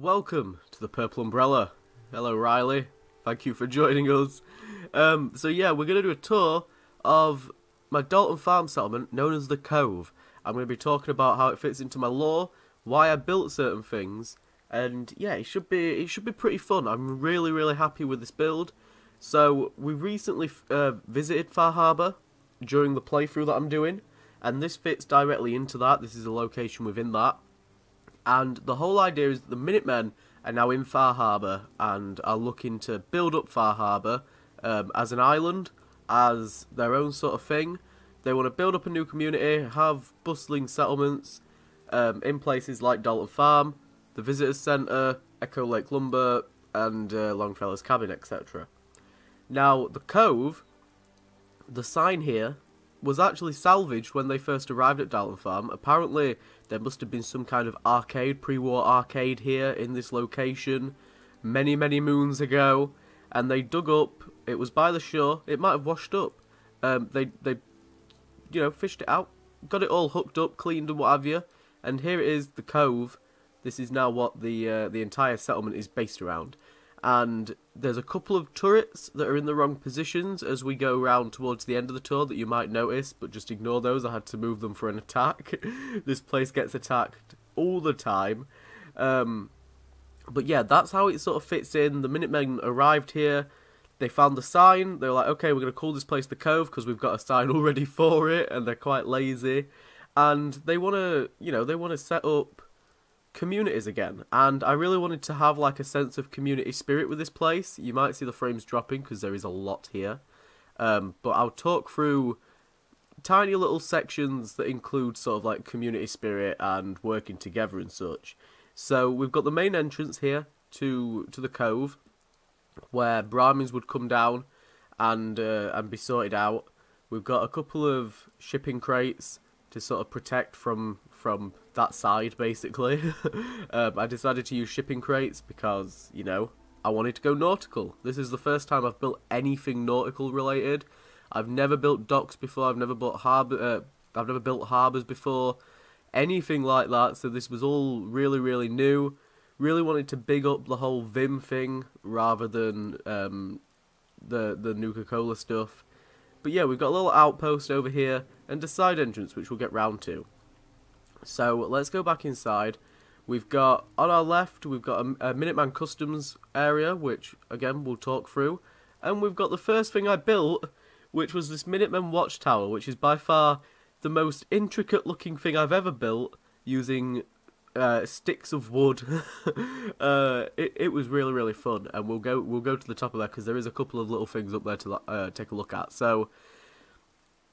welcome to the Purple Umbrella. Hello Riley, thank you for joining us. So yeah, we're going to do a tour of my Dalton Farm settlement known as the Cove. I'm going to be talking about how it fits into my lore, why I built certain things, and yeah, it should be pretty fun. I'm really happy with this build. So we recently visited Far Harbour during the playthrough that I'm doing, and this fits directly into that. This is a location within that. And the whole idea is that the Minutemen are now in Far Harbour and are looking to build up Far Harbour as an island, as their own sort of thing. They want to build up a new community, have bustling settlements in places like Dalton Farm, the Visitors Centre, Echo Lake Lumber, and Longfellow's Cabin, etc. Now, the Cove, the sign here, was actually salvaged when they first arrived at Dalton Farm. Apparently, there must have been some kind of arcade, pre-war arcade here in this location many moons ago, and they dug up. It was by the shore. It might have washed up. They fished it out, got it all hooked up, cleaned and what have you, and here it is, the Cove. This is now what the entire settlement is based around. And there's a couple of turrets that are in the wrong positions as we go around towards the end of the tour that you might notice, but just ignore those. I had to move them for an attack. This place gets attacked all the time. But yeah, that's how it sort of fits in. The Minutemen arrived here. They found the sign. They were like, okay, we're going to call this place the Cove because we've got a sign already for it, and they're quite lazy. And they want to, set up communities again, and I really wanted to have like a sense of community spirit with this place. You might see the frames dropping because there is a lot here, but I'll talk through tiny little sections that include sort of like community spirit and working together and such. So we've got the main entrance here to the Cove, where Brahmins would come down and be sorted out. We've got a couple of shipping crates to sort of protect from that side, basically. I decided to use shipping crates because, I wanted to go nautical. This is the first time I've built anything nautical related. I've never built docks before. I've never built harbours before, anything like that. So this was all really new. Really wanted to big up the whole Vim thing rather than the Nuka-Cola stuff. But yeah, we've got a little outpost over here and a side entrance, which we'll get round to. So let's go back inside. We've got, on our left, we've got a Minuteman Customs area, which, again, we'll talk through. And we've got the first thing I built, which was this Minuteman Watchtower, which is by far the most intricate-looking thing I've ever built, using sticks of wood. It was really fun, and we'll go to the top of there, because there is a couple of little things up there to take a look at. So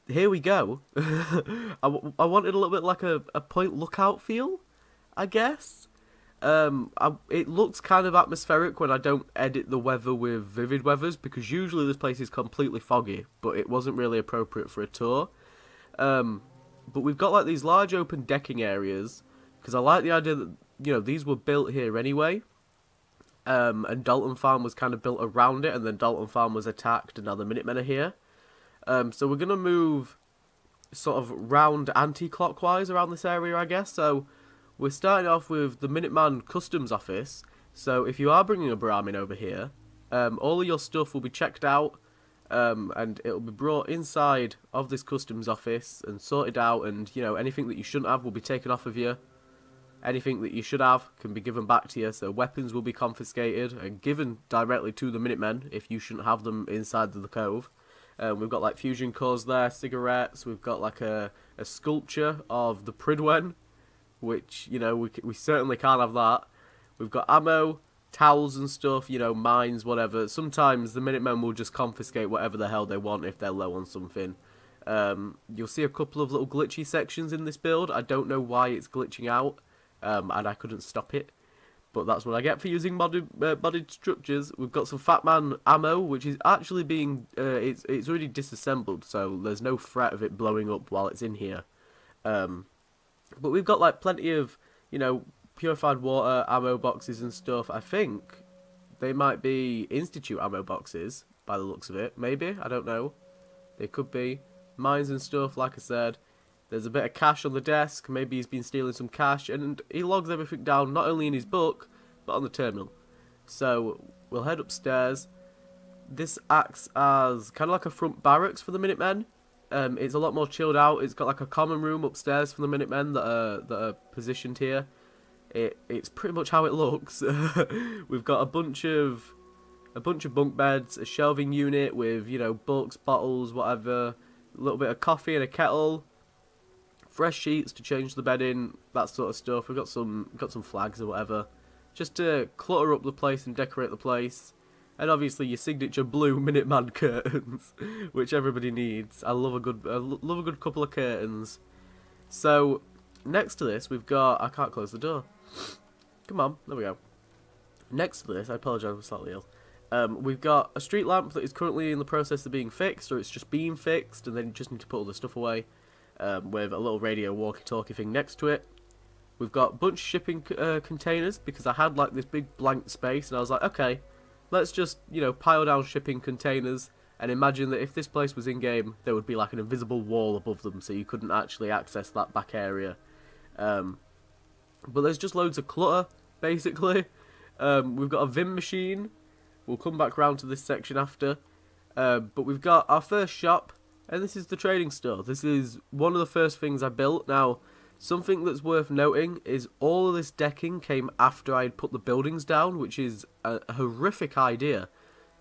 here we go. I wanted a little bit like a point lookout feel, I guess. It looks kind of atmospheric when I don't edit the weather with vivid weathers, because usually this place is completely foggy, but it wasn't really appropriate for a tour. But we've got like these large open decking areas, because I like the idea that, these were built here anyway. And Dalton Farm was kind of built around it, and then Dalton Farm was attacked, and now the Minutemen are here. So we're going to move sort of round anti-clockwise around this area, I guess. So we're starting off with the Minuteman Customs Office. So if you are bringing a Brahmin over here, all of your stuff will be checked out, and it'll be brought inside of this Customs Office and sorted out, and, anything that you shouldn't have will be taken off of you. Anything that you should have can be given back to you, so weapons will be confiscated and given directly to the Minutemen if you shouldn't have them inside of the Cove. We've got like fusion cores there, cigarettes. We've got like a sculpture of the Pridwen, which we certainly can't have that. We've got ammo, towels and stuff, mines, whatever. Sometimes the Minutemen will just confiscate whatever the hell they want if they're low on something. You'll see a couple of little glitchy sections in this build. I don't know why it's glitching out, and I couldn't stop it. But that's what I get for using modded structures. We've got some Fat Man ammo, which is actually being... it's already disassembled, so there's no threat of it blowing up while it's in here. But we've got like plenty of, purified water ammo boxes and stuff. I think they might be Institute ammo boxes, by the looks of it. Maybe, I don't know. They could be. Mines and stuff, like I said. There's a bit of cash on the desk. Maybe he's been stealing some cash, and he logs everything down, not only in his book, but on the terminal. So we'll head upstairs. This acts as kind of like a front barracks for the Minutemen. It's a lot more chilled out. It's got like a common room upstairs for the Minutemen that are positioned here. It's pretty much how it looks. We've got a bunch of bunk beds, a shelving unit with, you know, books, bottles, whatever, a little bit of coffee and a kettle, fresh sheets to change the bed in, that sort of stuff. We've got some flags or whatever, just to clutter up the place and decorate the place. And obviously your signature blue Minuteman curtains, which everybody needs. I love a good couple of curtains. So next to this, we've got, I can't close the door. Come on, there we go. Next to this, I apologise, I'm slightly ill. We've got a street lamp that is currently in the process of being fixed, or it's just being fixed, and then you just need to put all the stuff away, with a little radio walkie-talkie thing next to it. We've got a bunch of shipping containers, because I had like this big blank space, and I was like, okay, let's just, you know, pile down shipping containers, and imagine that if this place was in-game, there would be like an invisible wall above them, so you couldn't actually access that back area. But there's just loads of clutter, basically. We've got a Vim machine. We'll come back round to this section after. But we've got our first shop, and this is the trading store. This is one of the first things I built. Now, something that's worth noting is all of this decking came after I had put the buildings down, which is a horrific idea.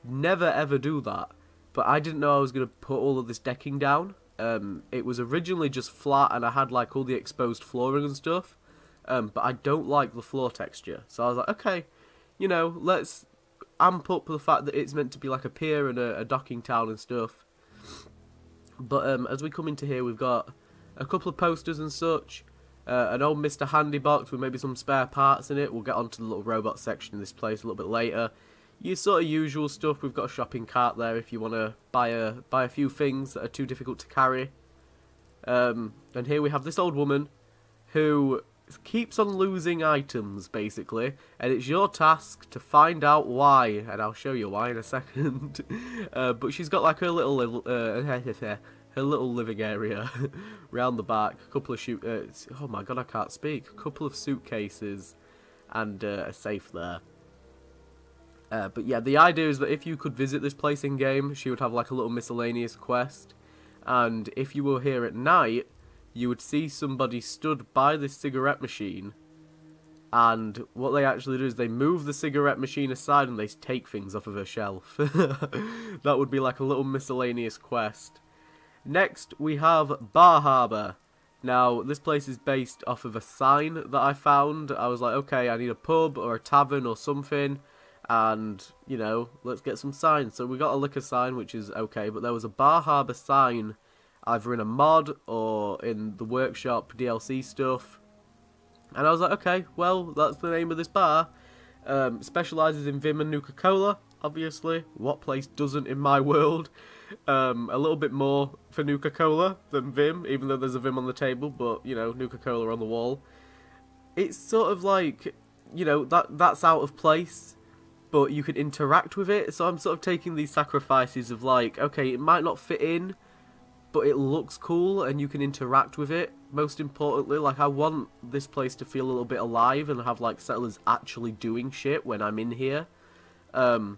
Never ever do that. But I didn't know I was going to put all of this decking down. It was originally just flat, and I had like all the exposed flooring and stuff. But I don't like the floor texture. So I was like, okay, you know, let's amp up the fact that it's meant to be like a pier and a docking town and stuff. But as we come into here, we've got a couple of posters and such. An old Mr. Handy box with maybe some spare parts in it. We'll get onto the little robot section in this place a little bit later. Your sort of usual stuff. We've got a shopping cart there if you want to buy a few things that are too difficult to carry. And here we have this old woman who keeps on losing items, basically, and it's your task to find out why, and I'll show you why in a second. But she's got like her little living area round the back, a couple of oh my god, I can't speak, a couple of suitcases, and a safe there. But yeah, the idea is that if you could visit this place in game, she would have like a little miscellaneous quest, and if you were here at night, you would see somebody stood by this cigarette machine, and what they actually do is they move the cigarette machine aside and they take things off of her shelf. That would be like a little miscellaneous quest. Next, we have Bar Harbour. Now, this place is based off of a sign that I found. I was like, okay, I need a pub or a tavern or something, and, you know, let's get some signs. So we got a liquor sign, which is okay, but there was a Bar Harbour sign either in a mod or in the workshop DLC stuff. And I was like, okay, well, that's the name of this bar. Specialises in Vim and Nuka-Cola, obviously. What place doesn't in my world? A little bit more for Nuka-Cola than Vim, even though there's a Vim on the table, but, you know, Nuka-Cola on the wall. It's sort of like, you know, that's out of place, but you can interact with it. So I'm sort of taking these sacrifices of like, okay, it might not fit in, but it looks cool and you can interact with it. Most importantly, like, I want this place to feel a little bit alive and have like settlers actually doing shit when I'm in here. So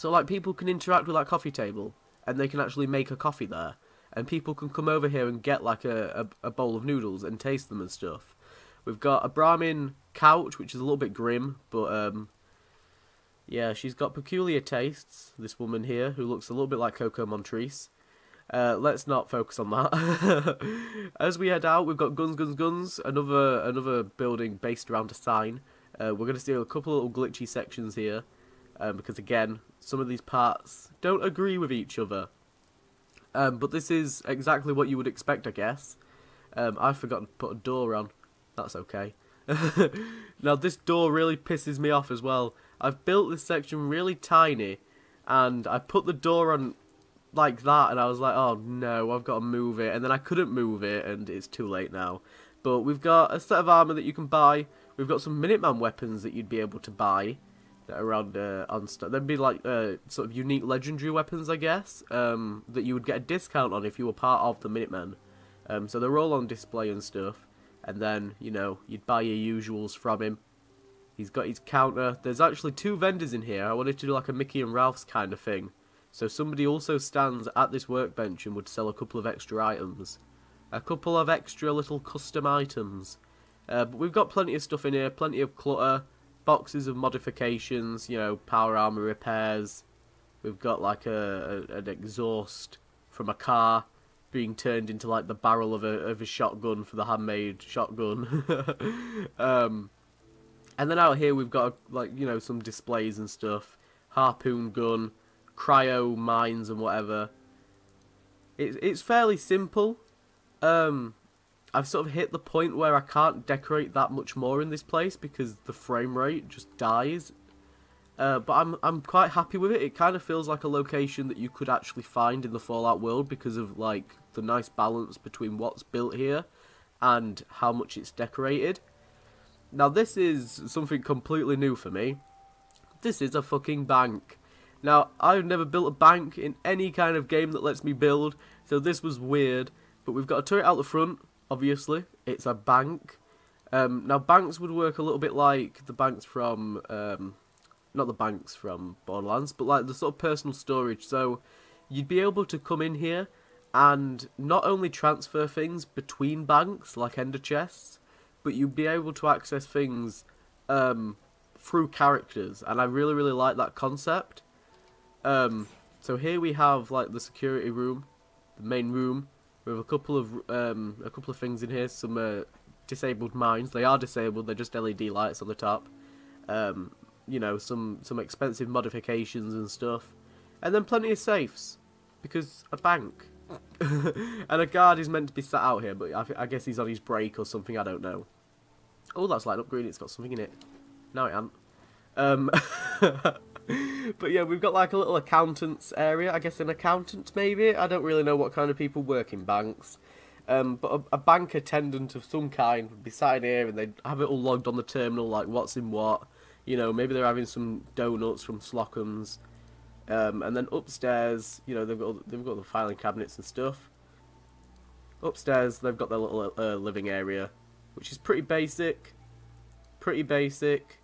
like, people can interact with that coffee table and they can actually make a coffee there, and people can come over here and get like a bowl of noodles and taste them and stuff. We've got a Brahmin couch, which is a little bit grim, but yeah, she's got peculiar tastes, this woman here, who looks a little bit like Coco Montrese. Let's not focus on that. As we head out, we've got guns, another building based around a sign. We're going to see a couple of little glitchy sections here, because again, some of these parts don't agree with each other. But this is exactly what you would expect, I guess. I forgot to put a door on. That's okay. Now, this door really pisses me off as well. I've built this section really tiny, and I put the door on like that, and I was like, oh no, I've got to move it, and then I couldn't move it, and it's too late now. But we've got a set of armour that you can buy. We've got some Minuteman weapons that you'd be able to buy that are around on stuff. There'd be like sort of unique legendary weapons, I guess, that you would get a discount on if you were part of the Minutemen. So they're all on display and stuff, and then, you know, you'd buy your usuals from him. He's got his counter. There's actually 2 vendors in here. I wanted to do like a Mickey and Ralph's kind of thing. So somebody also stands at this workbench and would sell a couple of extra items. A couple of extra little custom items. But we've got plenty of stuff in here. Plenty of clutter. Boxes of modifications. You know, power armor repairs. We've got like an exhaust from a car being turned into like the barrel of a shotgun for the handmade shotgun. And then out here we've got like, you know, some displays and stuff. Harpoon gun, cryo mines and whatever. It's fairly simple. I've sort of hit the point where I can't decorate that much more in this place because the frame rate just dies. But I'm quite happy with it. It kind of feels like a location that you could actually find in the Fallout world because of like the nice balance between what's built here and how much it's decorated. Now this is something completely new for me. This is a fucking bank. Now I've never built a bank in any kind of game that lets me build, so this was weird. But we've got a turret out the front, obviously. It's a bank. Now banks would work a little bit like the banks from... not the banks from Borderlands, but like the sort of personal storage. So you'd be able to come in here and not only transfer things between banks, like ender chests, but you'd be able to access things through characters. And I really, really like that concept. So here we have like the security room, the main room. We have a couple of things in here, some disabled mines. They are disabled, they're just LED lights on the top. You know, some expensive modifications and stuff. And then plenty of safes, because a bank. And a guard is meant to be sat out here, but I guess he's on his break or something, I don't know. Oh, that's lighting up green, it's got something in it. No, it hasn't. But yeah, we've got like a little accountant's area. I guess an accountant, maybe? I don't really know what kind of people work in banks. But a bank attendant of some kind would be sat in here and they'd have it all logged on the terminal, like what's in what. You know, maybe they're having some donuts from Slockham's. And then upstairs, you know, they've got the filing cabinets and stuff. Upstairs, they've got their little living area, which is pretty basic. Pretty basic.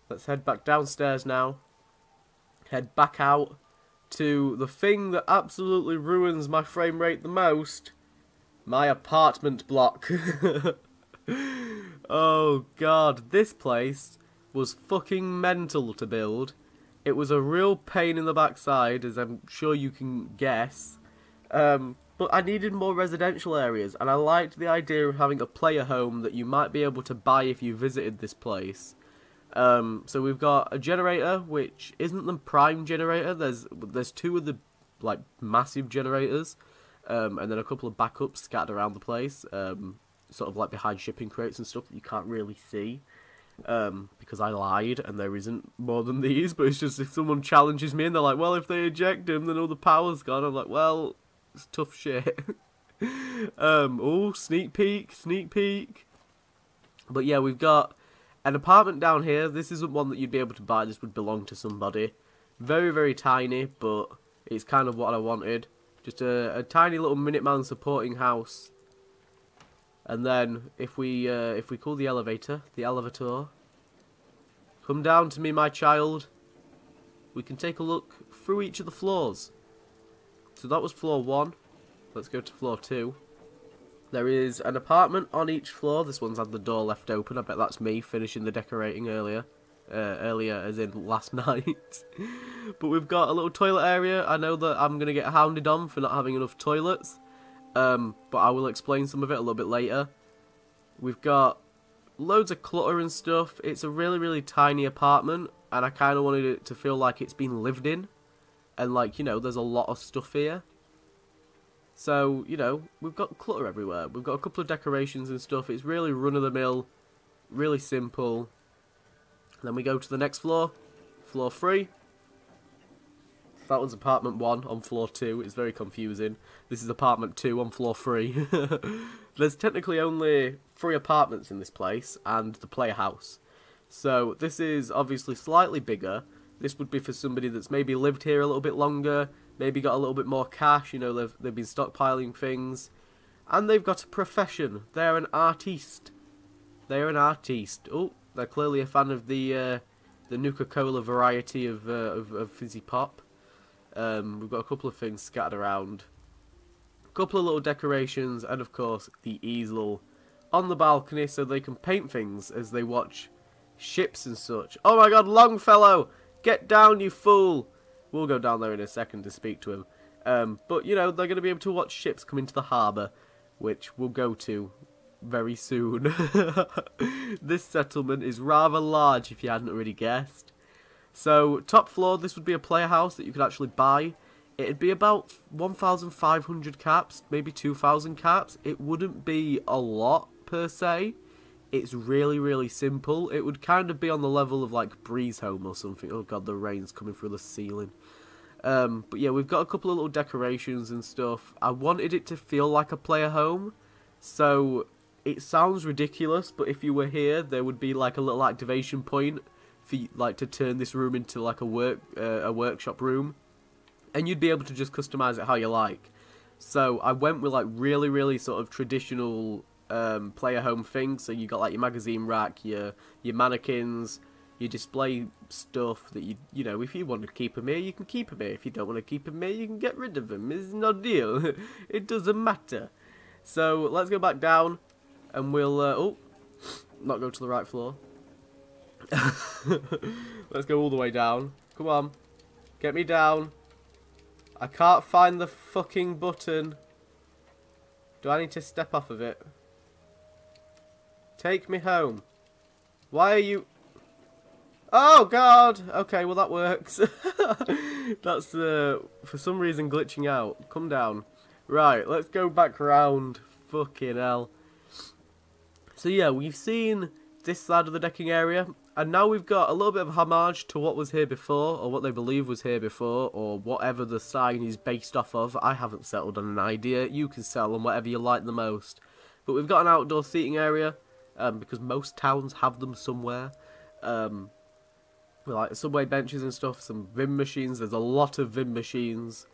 Let's head back downstairs now. Head back out to the thing that absolutely ruins my frame rate the most. My apartment block. Oh god, this place was fucking mental to build. It was a real pain in the backside, as I'm sure you can guess. But I needed more residential areas, and I liked the idea of having a player home that you might be able to buy if you visited this place. So we've got a generator, which isn't the prime generator. There's 2 of the like massive generators, and then a couple of backups scattered around the place, sort of like behind shipping crates and stuff that you can't really see. Because I lied and there isn't more than these, but it's just if someone challenges me and they're like, well, if they eject him then all the power's gone, I'm like, well, it's tough shit. Oh, sneak peek. But yeah, we've got an apartment down here. This isn't one that you'd be able to buy, this would belong to somebody. Very, very tiny, but it's kind of what I wanted. Just a tiny little Minuteman supporting house. And then, if we call the elevator, come down to me, my child. We can take a look through each of the floors. So that was floor 1. Let's go to floor 2. There is an apartment on each floor. This one's had the door left open. I bet that's me finishing the decorating earlier. Earlier as in last night. But we've got a little toilet area. I know that I'm going to get hounded on for not having enough toilets. But I will explain some of it a little bit later. We've got loads of clutter and stuff. It's a really, really tiny apartment, and I kind of wanted it to feel like it's been lived in. And like, you know, there's a lot of stuff here. So, you know, we've got clutter everywhere. We've got a couple of decorations and stuff. It's really run-of-the-mill, really simple. Then we go to the next floor, floor 3. That was apartment 1 on floor 2. It's very confusing. This is apartment 2 on floor 3. There's technically only 3 apartments in this place and the player house. So this is obviously slightly bigger. This would be for somebody that's maybe lived here a little bit longer, maybe got a little bit more cash, you know, they've been stockpiling things. And they've got a profession. They're an artiste. They're an artiste. Oh, They're clearly a fan of the Nuka-Cola variety of fizzy pop. We've got a couple of things scattered around. A couple of little decorations, and of course the easel on the balcony so they can paint things as they watch ships and such. Oh my god, Longfellow! Get down, you fool! We'll go down there in a second to speak to him. But, you know, they're going to be able to watch ships come into the harbour, which we'll go to very soon. This settlement is rather large, if you hadn't already guessed. So, top floor, this would be a player house that you could actually buy. It'd be about 1,500 caps, maybe 2,000 caps. It wouldn't be a lot, per se. It's really, really simple. It would kind of be on the level of, like, Breeze Home or something. Oh god, the rain's coming through the ceiling. But yeah, we've got a couple of little decorations and stuff. I wanted it to feel like a player home. So, it sounds ridiculous, but if you were here, there would be, like, a little activation point for, like, to turn this room into, like, a workshop room. And you'd be able to just customize it how you like. So, I went with, like, really, really sort of traditional player home things. So, you got, like, your magazine rack, your mannequins, your display stuff that you know, if you want to keep them here, you can keep them here. If you don't want to keep them here, you can get rid of them. It's no deal. It doesn't matter. So, let's go back down. And we'll, oh, not go to the right floor. Let's go all the way down. Come on. Get me down. I can't find the fucking button. Do I need to step off of it? Take me home. Why are you... Oh, God! Okay, well, that works. That's, for some reason, glitching out. Come down. Right, let's go back round. Fucking hell. So, yeah, we've seen this side of the decking area. And now we've got a little bit of homage to what was here before, or what they believe was here before, or whatever the sign is based off of. I haven't settled on an idea. You can settle on whatever you like the most. But we've got an outdoor seating area, because most towns have them somewhere. With like subway benches and stuff, some Vim machines. There's a lot of Vim machines.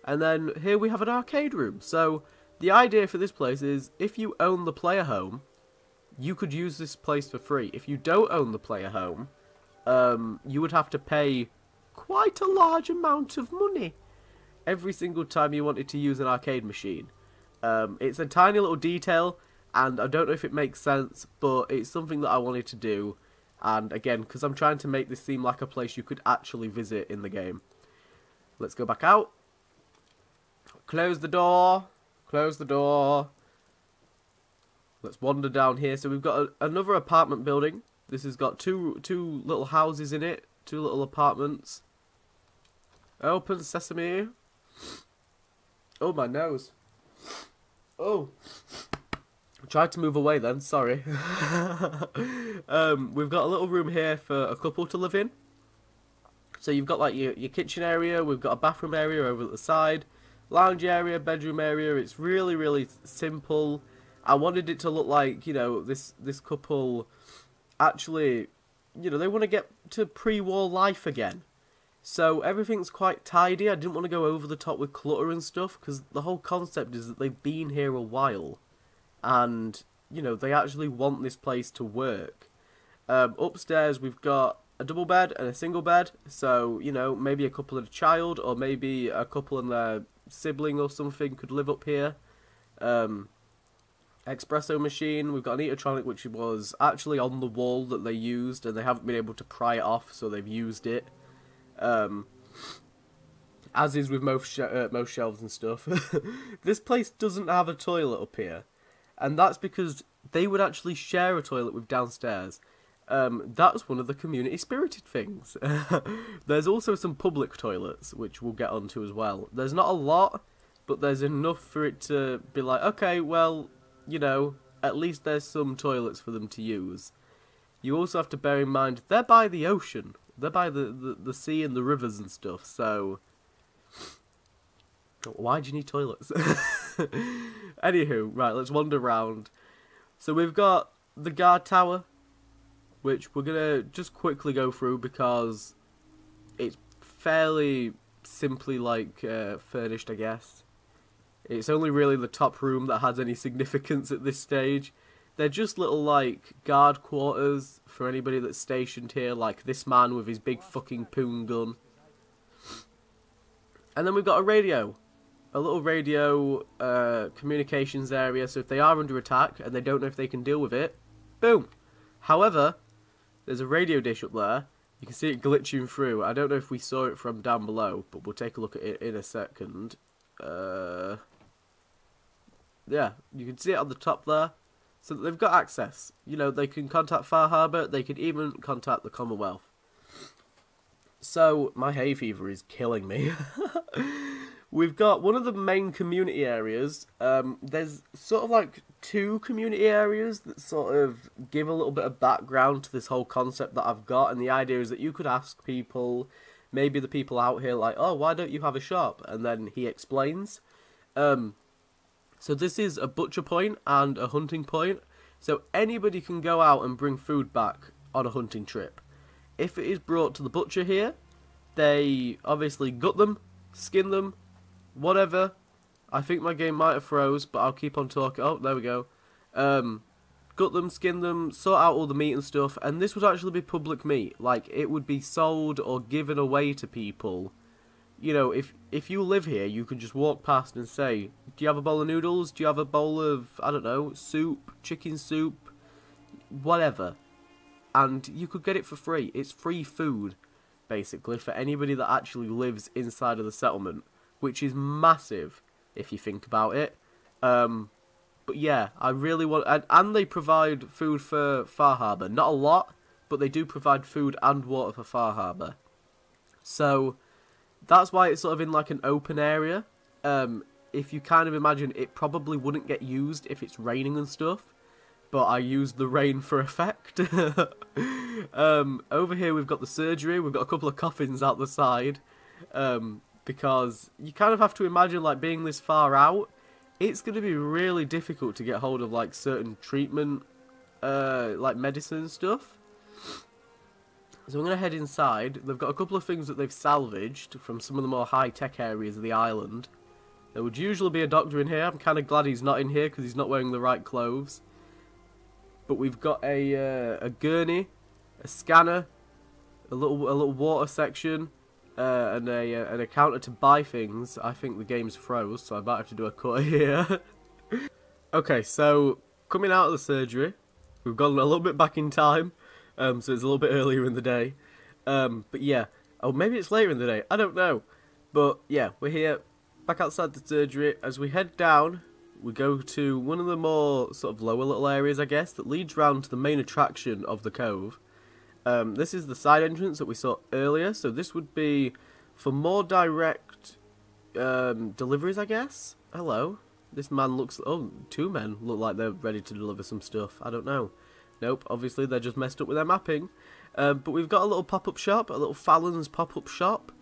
And then here we have an arcade room. So the idea for this place is if you own the player home, you could use this place for free. If you don't own the player home, you would have to pay quite a large amount of money every single time you wanted to use an arcade machine. It's a tiny little detail, and I don't know if it makes sense, but it's something that I wanted to do. And again, because I'm trying to make this seem like a place you could actually visit in the game. Let's go back out. Close the door. Close the door. Let's wander down here. So we've got another apartment building. This has got two little houses in it. Two little apartments. Open sesame. Oh, my nose. Oh. I tried to move away then, sorry. We've got a little room here for a couple to live in. So you've got like your kitchen area, we've got a bathroom area over at the side, lounge area, bedroom area. It's really, really simple. I wanted it to look like, you know, this couple actually, you know, they want to get to pre-war life again. So everything's quite tidy. I didn't want to go over the top with clutter and stuff, because the whole concept is that they've been here a while. And, you know, they actually want this place to work. Upstairs, we've got a double bed and a single bed. So, you know, maybe a couple and a child, or maybe a couple and their sibling or something could live up here. Espresso machine. We've got an electronic which was actually on the wall that they used, and they haven't been able to pry it off, so they've used it. As is with most shelves and stuff. This place doesn't have a toilet up here. And that's because they would actually share a toilet with downstairs. That's one of the community spirited things. There's also some public toilets, which we'll get onto as well. There's not a lot, but there's enough for it to be like, okay, well, you know, at least there's some toilets for them to use. You also have to bear in mind, they're by the ocean. They're by the sea and the rivers and stuff, so... Why do you need toilets? Anywho, right, let's wander around. So we've got the guard tower, which we're going to just quickly go through because it's fairly simply, like, furnished, I guess. It's only really the top room that has any significance at this stage. They're just little, like, guard quarters for anybody that's stationed here, like this man with his big fucking poon gun. And then we've got a radio. A little radio communications area, so if they are under attack and they don't know if they can deal with it, boom. However, there's a radio dish up there. You can see it glitching through. I don't know if we saw it from down below, but we'll take a look at it in a second. Yeah, you can see it on the top there. So they've got access. You know, they can contact Far Harbour. They can even contact the Commonwealth. So, my hay fever is killing me. We've got one of the main community areas. There's sort of like two community areas that sort of give a little bit of background to this whole concept that I've got. And the idea is that you could ask people, maybe the people out here, like, oh, why don't you have a shop? And then he explains. So this is a butcher point and a hunting point. So anybody can go out and bring food back on a hunting trip. If it is brought to the butcher here, they obviously gut them, skin them, whatever. I think my game might have froze, but I'll keep on talking. Oh, there we go. Gut them, skin them, sort out all the meat and stuff. And this would actually be public meat. Like, it would be sold or given away to people. You know, if you live here, you can just walk past and say, do you have a bowl of noodles? Do you have a bowl of, I don't know, soup, chicken soup, whatever. And you could get it for free. It's free food, basically, for anybody that actually lives inside of the settlement, which is massive, if you think about it. But yeah, I really want... And they provide food for Far Harbour. Not a lot, but they do provide food and water for Far Harbour. So, that's why it's sort of in like an open area. If you kind of imagine, it probably wouldn't get used if it's raining and stuff. But I used the rain for effect. Over here we've got the surgery. We've got a couple of coffins out the side. Because you kind of have to imagine, like, being this far out, it's going to be really difficult to get hold of, like, certain treatment, like medicine and stuff. So I'm going to head inside. They've got a couple of things that they've salvaged from some of the more high-tech areas of the island. There would usually be a doctor in here. I'm kind of glad he's not in here because he's not wearing the right clothes. But we've got a gurney, a scanner, a little water section, and a counter to buy things. I think the game's froze, so I might have to do a cut here. Okay, so coming out of the surgery, we've gone a little bit back in time, so it's a little bit earlier in the day. But yeah, oh, maybe it's later in the day. I don't know. But yeah, we're here, back outside the surgery. As we head down, we go to one of the more sort of lower little areas, I guess, that leads round to the main attraction of the Cove. This is the side entrance that we saw earlier, so this would be for more direct deliveries, I guess. Hello. This man looks... Oh, two men look like they're ready to deliver some stuff. I don't know. Nope, obviously they're just messed up with their mapping. But we've got a little pop-up shop, a little Fallon's pop-up shop.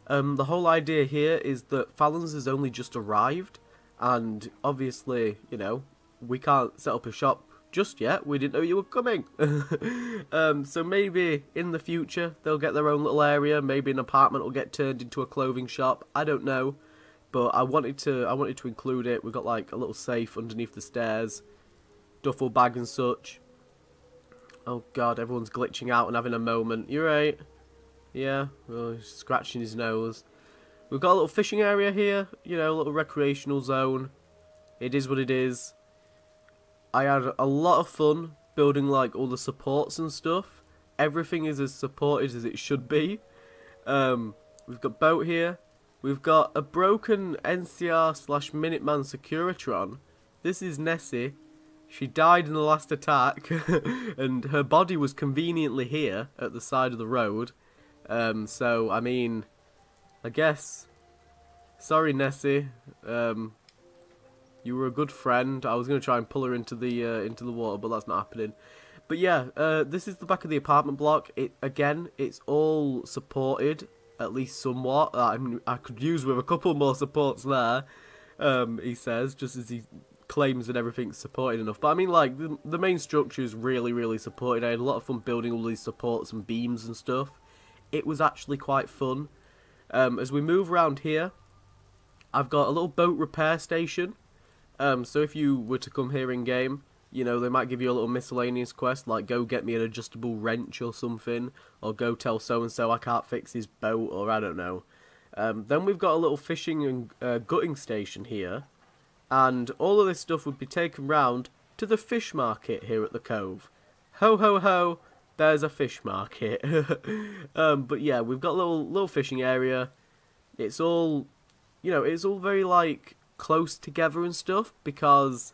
The whole idea here is that Fallon's has only just arrived. And obviously, you know, we can't set up a shop just yet. We didn't know you were coming. So maybe in the future they'll get their own little area. Maybe an apartment will get turned into a clothing shop. I don't know, but I wanted to include it. We've got like a little safe underneath the stairs, duffel bag and such. Oh god, everyone's glitching out and having a moment. You're right. Yeah, well, he's scratching his nose. We've got a little fishing area here, you know, a little recreational zone. It is what it is. I had a lot of fun building, like, all the supports and stuff. Everything is as supported as it should be. We've got boat here. We've got a broken NCR/Minuteman Securitron. This is Nessie. She died in the last attack, and her body was conveniently here at the side of the road. So, I mean... I guess. Sorry, Nessie. You were a good friend. I was going to try and pull her into the water, but that's not happening. But yeah, this is the back of the apartment block. Again, it's all supported, at least somewhat. I could use with a couple more supports there. He says, just as he claims that everything's supported enough. But I mean, like, the main structure is really, really supported. I had a lot of fun building all these supports and beams and stuff. It was actually quite fun. As we move around here, I've got a little boat repair station. So if you were to come here in game, You know, they might give you a little miscellaneous quest, like go get me an adjustable wrench or something, or go tell so-and-so I can't fix his boat, or I don't know. Then we've got a little fishing and gutting station here, and all of this stuff would be taken round to the fish market here at the Cove. Ho ho ho, there's a fish market. But yeah, we've got a little fishing area. It's all, you know, it's all very like close together and stuff, because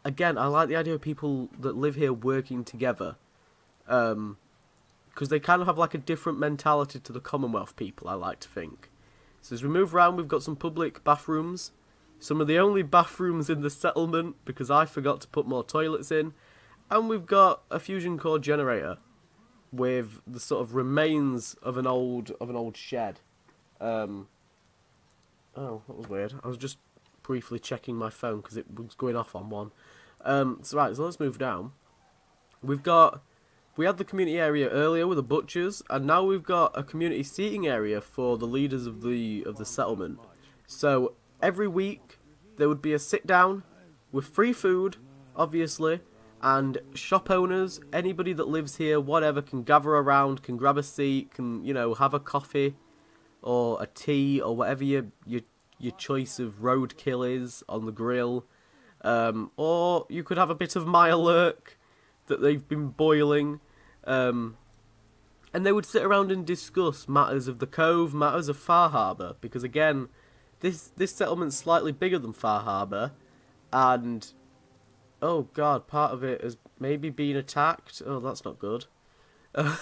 again, I like the idea of people that live here working together. Because they kind of have like a different mentality to the Commonwealth people, I like to think. So as we move around, we've got some public bathrooms. Some of the only bathrooms in the settlement, because I forgot to put more toilets in. And we've got a fusion core generator with the sort of remains of an old shed. Oh, that was weird. I was just briefly checking my phone because it was going off on one. So let's move down. We had the community area earlier with the butchers, and now we've got a community seating area for the leaders of the settlement. So every week there would be a sit down with free food, obviously, and shop owners, anybody that lives here, whatever, can gather around, can grab a seat, can, you know, have a coffee or a tea or whatever your choice of roadkill is on the grill. Or you could have a bit of Mirelurk that they've been boiling. And they would sit around and discuss matters of the Cove, matters of Far Harbour, because again, this settlement's slightly bigger than Far Harbour, and oh god, part of it has maybe been attacked. Oh, that's not good. I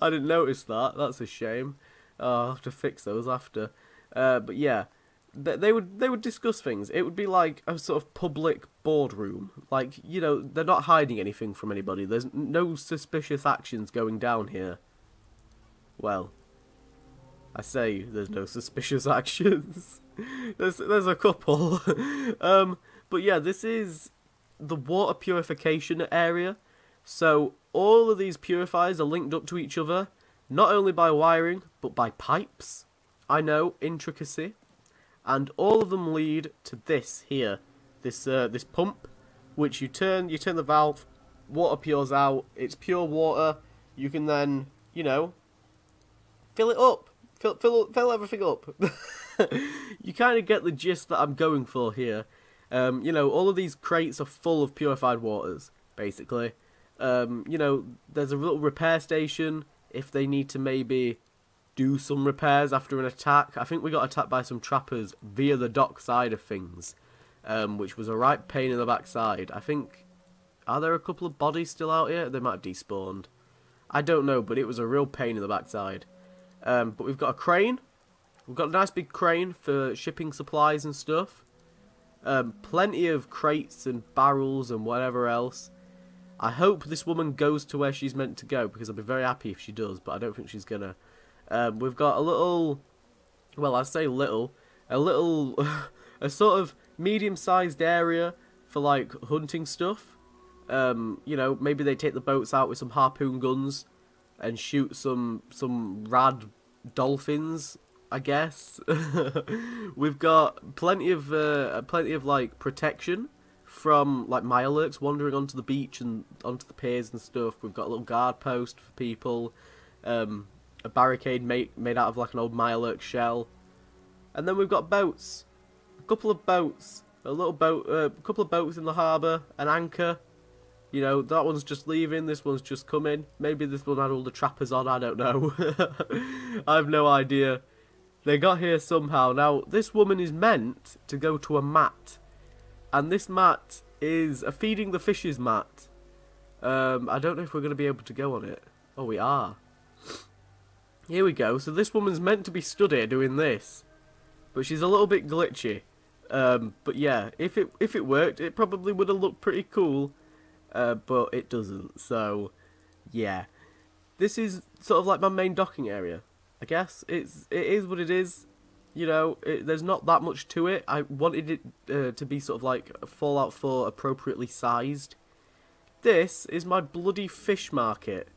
didn't notice that. That's a shame. I'll have to fix those after. But yeah, they would discuss things. It would be like a sort of public boardroom. Like, you know, they're not hiding anything from anybody. There's no suspicious actions going down here. Well, I say there's no suspicious actions. there's a couple. But yeah, this is the water purification area. So all of these purifiers are linked up to each other, not only by wiring, but by pipes. I know, intricacy. And all of them lead to this here, this pump, which you turn the valve, water pours out, it's pure water, you can then, you know, fill it up, fill everything up. You kind of get the gist that I'm going for here. You know, all of these crates are full of purified waters, basically. You know, there's a little repair station if they need to maybe do some repairs after an attack. I think we got attacked by some trappers via the dock side of things, which was a right pain in the backside. I think, are there a couple of bodies still out here? They might have despawned. I don't know, but it was a real pain in the backside. But we've got a crane. We've got a nice big crane for shipping supplies and stuff. Plenty of crates and barrels and whatever else. I hope this woman goes to where she's meant to go, because I'll be very happy if she does, but I don't think she's gonna. We've got a little, well, I say little, a sort of medium-sized area for, like, hunting stuff. You know, maybe they take the boats out with some harpoon guns and shoot some rad dolphins, I guess. We've got plenty of like protection from like Mirelurks wandering onto the beach and onto the piers and stuff. We've got a little guard post for people, a barricade made out of like an old Mirelurk shell, and then we've got boats, a couple of boats, a couple of boats in the harbour, an anchor. You know, that one's just leaving, this one's just coming. Maybe this one had all the trappers on, I don't know. I have no idea. They got here somehow. Now, this woman is meant to go to a mat. And this mat is a feeding the fishes mat. I don't know if we're going to be able to go on it. Oh, we are. Here we go. So this woman's meant to be stood here doing this. But she's a little bit glitchy. But yeah, if it worked, it probably would have looked pretty cool. But it doesn't, so yeah. This is sort of like my main docking area, I guess. It is what it is, you know, there's not that much to it. I wanted it to be sort of like Fallout 4 appropriately sized. This is my bloody fish market,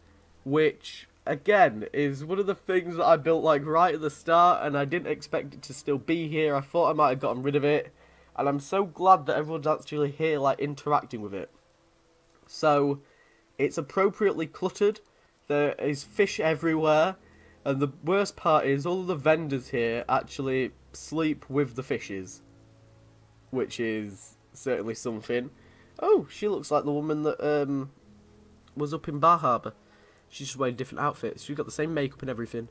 which, again, is one of the things that I built like right at the start, and I didn't expect it to still be here. I thought I might have gotten rid of it. and I'm so glad that everyone's actually here, like, interacting with it. So, it's appropriately cluttered, there is fish everywhere, and the worst part is all of the vendors here actually sleep with the fishes, which is certainly something. Oh, she looks like the woman that was up in Bar Harbour. She's just wearing different outfits. She's got the same makeup and everything.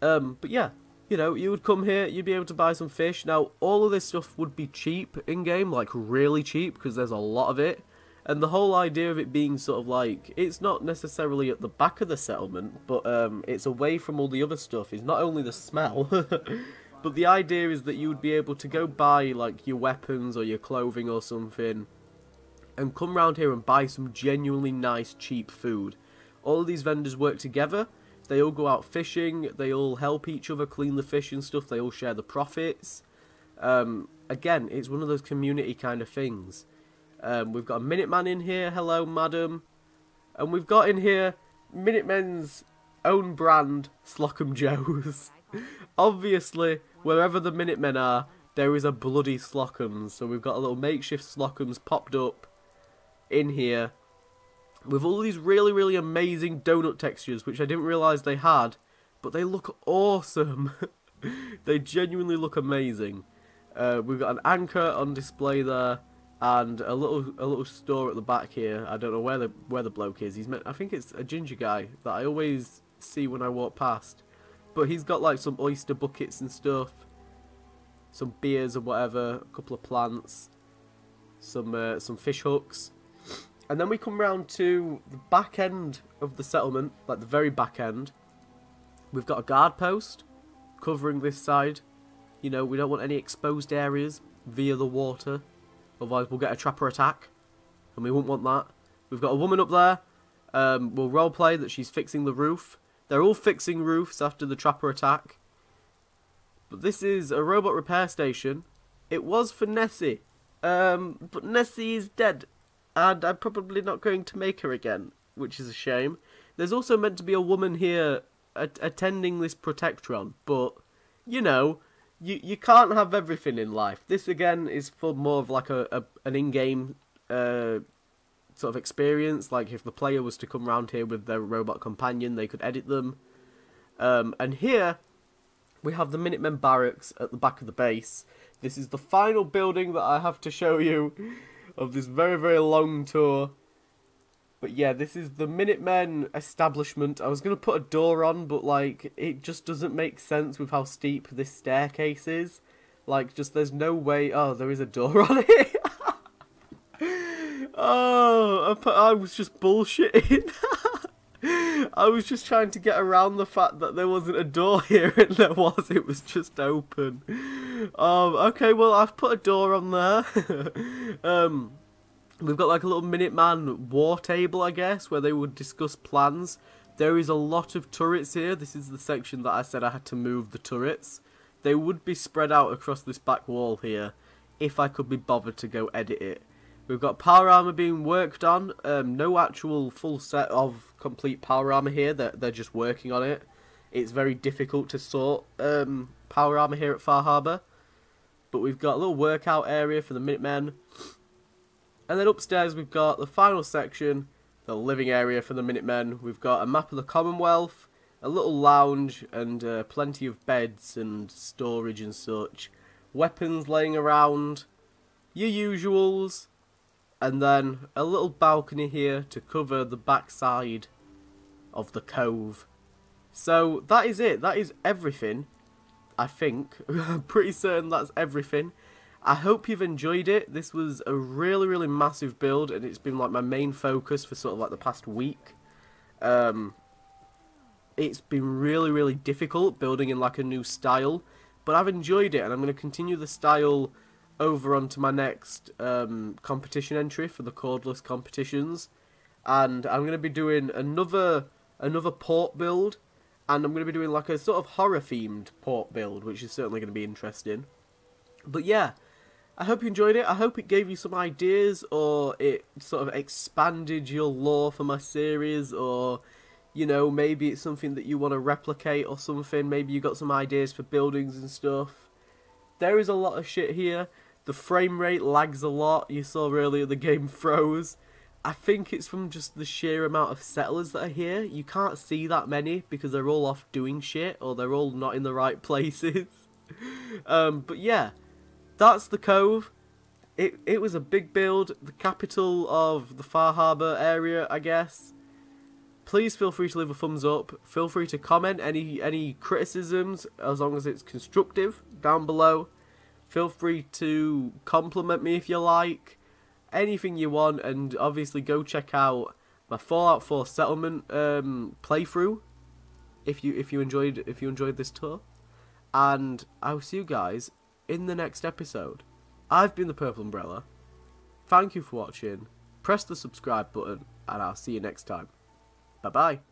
But yeah, you know, you would come here, you'd be able to buy some fish. Now, all of this stuff would be cheap in-game, like really cheap, because there's a lot of it. And the whole idea of it being sort of like, it's not necessarily at the back of the settlement, but it's away from all the other stuff, is not only the smell, but the idea is that you would be able to go buy like your weapons or your clothing or something, and come round here and buy some genuinely nice, cheap food. All of these vendors work together, they all go out fishing, they all help each other clean the fish and stuff, they all share the profits. Again, it's one of those community kind of things. We've got a Minuteman in here, hello madam. And we've got in here Minutemen's own brand, Slocum Joes. Obviously, wherever the Minutemen are, there is a bloody Slocum's. So we've got a little makeshift Slocum's popped up in here, with all these really, really amazing donut textures, which I didn't realise they had, but they look awesome. They genuinely look amazing. We've got an anchor on display there, and a little store at the back here. I don't know where the bloke is. I think it's a ginger guy that I always see when I walk past. But he's got like some oyster buckets and stuff, some beers or whatever, a couple of plants, some fish hooks. And then we come round to the back end of the settlement, like the very back end. We've got a guard post covering this side. You know, we don't want any exposed areas via the water. Otherwise we'll get a trapper attack, and we wouldn't want that. We've got a woman up there. We'll roleplay that she's fixing the roof. They're all fixing roofs after the trapper attack. But this is a robot repair station. It was for Nessie. But Nessie is dead. And I'm probably not going to make her again, which is a shame. There's also meant to be a woman here attending this Protectron, but, you know, you can't have everything in life. This, again, is for more of like an in-game sort of experience. Like, if the player was to come around here with their robot companion, they could edit them. And here, we have the Minutemen Barracks at the back of the base. This is the final building that I have to show you of this very, very long tour. But yeah, this is the Minutemen Establishment. I was going to put a door on, but like, it just doesn't make sense with how steep this staircase is. Like, just there's no way. Oh, there is a door on it. Oh, I was just bullshitting. I was just trying to get around the fact that there wasn't a door here, and there was. It was just open. Okay, well, I've put a door on there. We've got like a little Minuteman war table, I guess, where they would discuss plans. There is a lot of turrets here. This is the section that I said I had to move the turrets. They would be spread out across this back wall here, if I could be bothered to go edit it. We've got power armor being worked on. No actual full set of complete power armor here. They're just working on it. It's very difficult to sort power armor here at Far Harbour. But we've got a little workout area for the Minutemen. And then upstairs we've got the final section, the living area for the Minutemen. We've got a map of the Commonwealth, a little lounge, and plenty of beds and storage and such. Weapons laying around, your usuals. And then a little balcony here to cover the backside of the Cove. So that is it. That is everything, I think. I'm pretty certain that's everything. I hope you've enjoyed it. This was a really, really massive build, and it's been like my main focus for sort of like the past week. It's been really, really difficult building in like a new style, but I've enjoyed it, and I'm going to continue the style over onto my next competition entry for the cordless competitions, and I'm going to be doing another port build, and I'm going to be doing like a sort of horror themed port build, which is certainly going to be interesting. But yeah, I hope you enjoyed it. I hope it gave you some ideas, or it sort of expanded your lore for my series, or, you know, maybe it's something that you want to replicate or something. Maybe you got some ideas for buildings and stuff. There is a lot of shit here. The frame rate lags a lot. You saw earlier the game froze. I think it's from just the sheer amount of settlers that are here. You can't see that many because they're all off doing shit or they're all not in the right places. But yeah, that's the Cove. It was a big build, the capital of the Far Harbour area, I guess. Please feel free to leave a thumbs up. Feel free to comment any criticisms, as long as it's constructive, down below. Feel free to compliment me if you like. Anything you want, and obviously go check out my Fallout 4 settlement playthrough if you enjoyed this tour. And I'll see you guys in the next episode. I've been the Purple Umbrella. Thank you for watching. Press the subscribe button, and I'll see you next time. Bye bye.